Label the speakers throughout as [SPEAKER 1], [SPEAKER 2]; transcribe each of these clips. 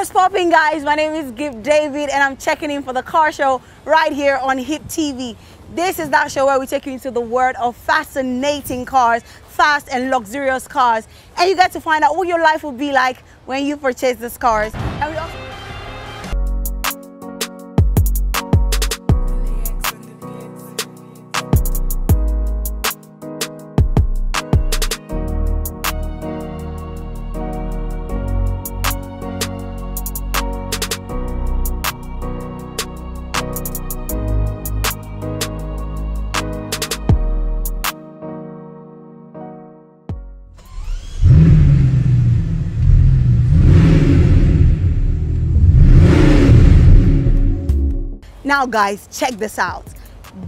[SPEAKER 1] What's popping, guys? My name is David and I'm checking in for the car show right here on HIPTV. This is that show where we take you into the world of fascinating cars, fast and luxurious cars, and you get to find out what your life will be like when you purchase these cars. And we also Now guys, check this out.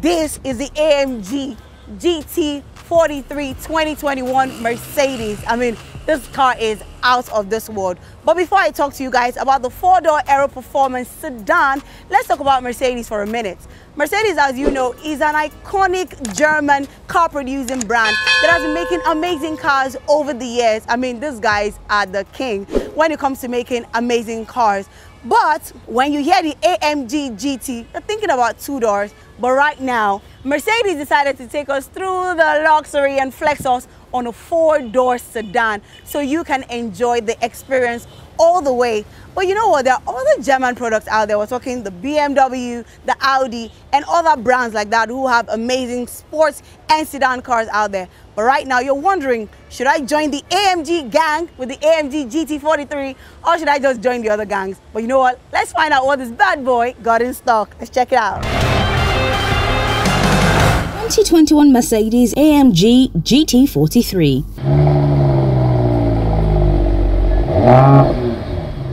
[SPEAKER 1] This is the AMG GT43 2021 Mercedes. I mean, this car is out of this world. But before I talk to you guys about the four-door aero performance sedan, let's talk about Mercedes for a minute. Mercedes, as you know, is an iconic German car producing brand that has been making amazing cars over the years. I mean, these guys are the king when it comes to making amazing cars. But when you hear the AMG GT, you're thinking about two doors. But right now, Mercedes decided to take us through the luxury and flex us on a four-door sedan so you can enjoy the experience all the way. But you know what? There are other German products out there. We're talking the BMW, the Audi, and other brands like that who have amazing sports and sedan cars out there. But right now, you're wondering, should I join the AMG gang with the AMG GT43 or should I just join the other gangs? But you know what? Let's find out what this bad boy got in stock. Let's check it out.
[SPEAKER 2] 2021 Mercedes AMG GT43.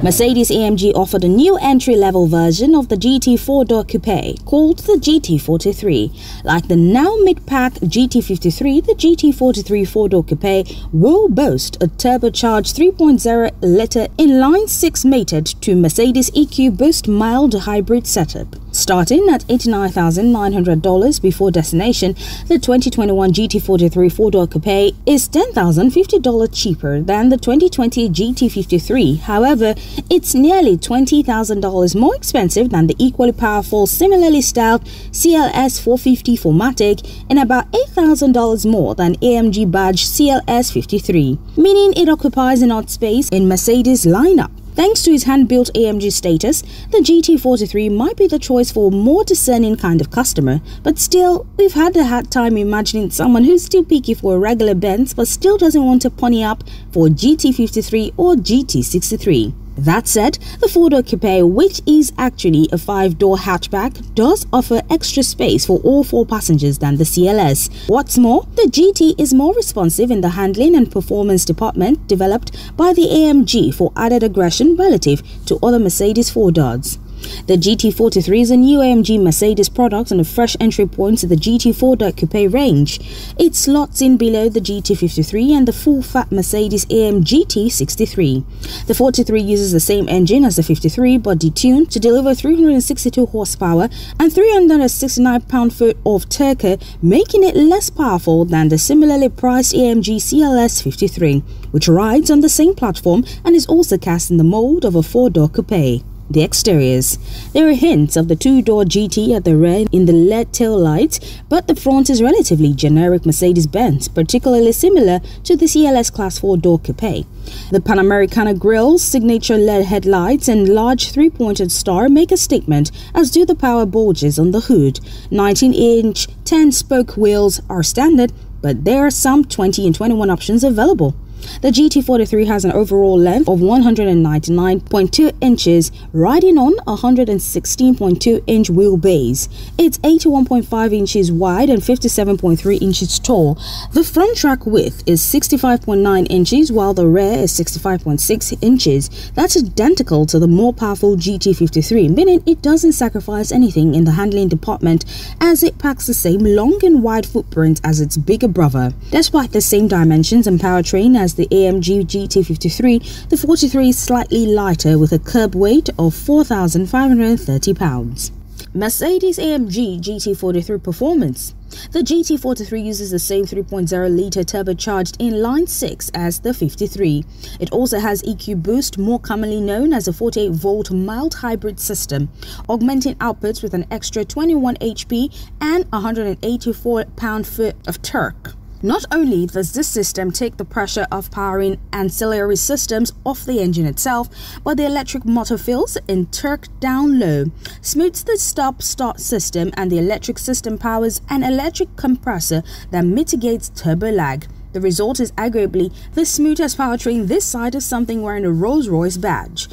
[SPEAKER 2] Mercedes-AMG offered a new entry-level version of the GT four-door coupe called the GT43. Like the now mid-pack GT53, the GT43 four-door coupe will boast a turbocharged 3.0-litre inline-six mated to Mercedes EQ Boost mild hybrid setup. Starting at $89,900 before destination, the 2021 GT43 four-door coupe is $10,050 cheaper than the 2020 GT53. However, it's nearly $20,000 more expensive than the equally powerful, similarly styled CLS 450 4MATIC and about $8,000 more than AMG badge CLS 53, meaning it occupies an odd space in Mercedes' lineup. Thanks to its hand-built AMG status, the GT43 might be the choice for a more discerning kind of customer, but still, we've had a hard time imagining someone who's still picky for a regular Benz but still doesn't want to pony up for a GT53 or GT63. That said, the four-door coupe, which is actually a five-door hatchback, does offer extra space for all four passengers than the CLS. What's more, the GT is more responsive in the handling and performance department, developed by the AMG for added aggression relative to other Mercedes four-doors. The GT43 is a new AMG Mercedes product and a fresh entry point to the GT four-door coupe range. It slots in below the GT53 and the full-fat Mercedes AMG GT63. The 43 uses the same engine as the 53 but detuned to deliver 362 horsepower and 369 pound-foot of torque, making it less powerful than the similarly priced AMG CLS 53, which rides on the same platform and is also cast in the mold of a four-door coupe. The exteriors. There are hints of the two-door GT at the rear in the LED tail lights, but the front is relatively generic Mercedes-Benz, particularly similar to the CLS Class 4-door coupe. The Panamericana grille's signature LED headlights and large three-pointed star make a statement, as do the power bulges on the hood. 19-inch 10-spoke wheels are standard, but there are some 20 and 21 options available. The GT43 has an overall length of 199.2 inches, riding on a 116.2-inch wheelbase. It's 81.5 inches wide and 57.3 inches tall. The front track width is 65.9 inches, while the rear is 65.6 inches. That's identical to the more powerful GT53, meaning it doesn't sacrifice anything in the handling department, as it packs the same long and wide footprint as its bigger brother. Despite the same dimensions and powertrain as the AMG GT53, the 43 is slightly lighter with a curb weight of 4,530 pounds. Mercedes-AMG GT43 performance. The GT43 uses the same 3.0-litre turbocharged inline 6 as the 53. It also has EQ boost, more commonly known as a 48-volt mild hybrid system, augmenting outputs with an extra 21 HP and 184 pound-foot of torque. Not only does this system take the pressure of powering ancillary systems off the engine itself, but the electric motor fills in torque down low, smooths the stop-start system, and the electric system powers an electric compressor that mitigates turbo lag. The result is arguably the smoothest powertrain this side of something wearing a Rolls-Royce badge.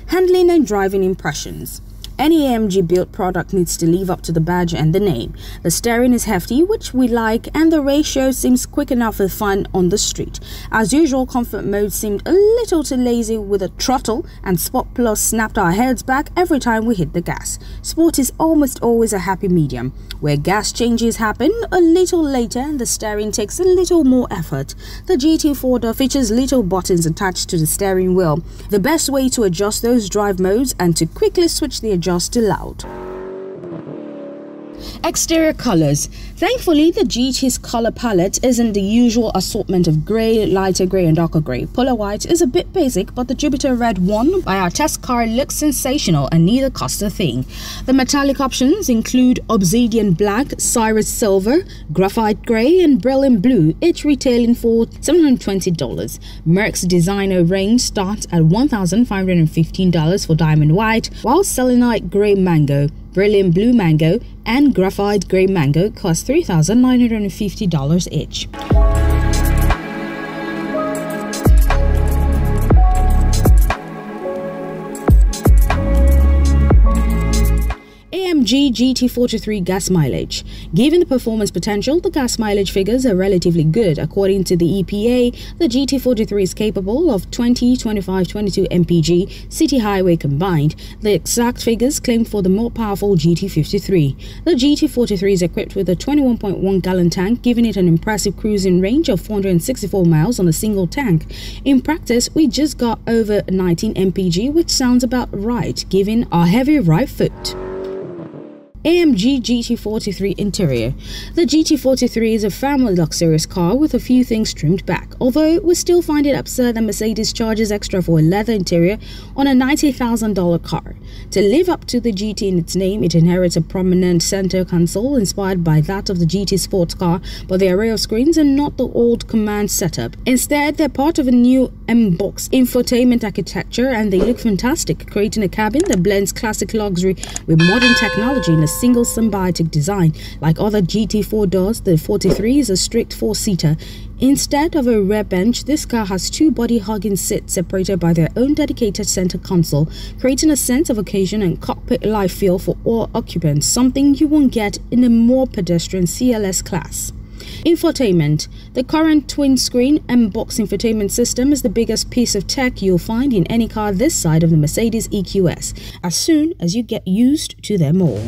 [SPEAKER 2] Handling and driving impressions. Any AMG built product needs to live up to the badge and the name. The steering is hefty, which we like, and the ratio seems quick enough for fun on the street. As usual, comfort mode seemed a little too lazy with a throttle, and Sport Plus snapped our heads back every time we hit the gas. Sport is almost always a happy medium, where gas changes happen a little later and the steering takes a little more effort. The GT4 features little buttons attached to the steering wheel, the best way to adjust those drive modes and to quickly switch the adjust to loud. Exterior colors. Thankfully, the GT's color palette isn't the usual assortment of grey, lighter grey and darker grey. Polar white is a bit basic, but the Jupiter Red one by our test car looks sensational and neither costs a thing. The metallic options include Obsidian Black, Cyrus Silver, Graphite Grey and Brilliant Blue, each retailing for $720. Merck's designer range starts at $1,515 for Diamond White, while Selenite Grey Mango, Brilliant Blue Mango and Graphite Grey Mango cost $3,950 each. AMG GT43 gas mileage. Given the performance potential, the gas mileage figures are relatively good. According to the EPA, the GT43 is capable of 20, 25, 22 mpg city highway combined. The exact figures claimed for the more powerful GT53. The GT43 is equipped with a 21.1 gallon tank, giving it an impressive cruising range of 464 miles on a single tank. In practice, we just got over 19 mpg, which sounds about right given our heavy right foot. AMG GT43 interior. The GT43 is a family luxurious car with a few things trimmed back, although we still find it absurd that Mercedes charges extra for a leather interior on a $90,000 car. To live up to the GT in its name, it inherits a prominent center console inspired by that of the GT sports car, but the array of screens are not the old command setup. Instead, they're part of a new M-Box infotainment architecture, and they look fantastic, creating a cabin that blends classic luxury with modern technology in a single symbiotic design. Like other GT4 does, the 43 is a strict four-seater. Instead of a rear bench, this car has two body-hugging seats separated by their own dedicated center console, creating a sense of occasion and cockpit-like feel for all occupants, something you won't get in a more pedestrian CLS class. Infotainment. The current twin-screen M-Box infotainment system is the biggest piece of tech you'll find in any car this side of the Mercedes EQS, as soon as you get used to them all.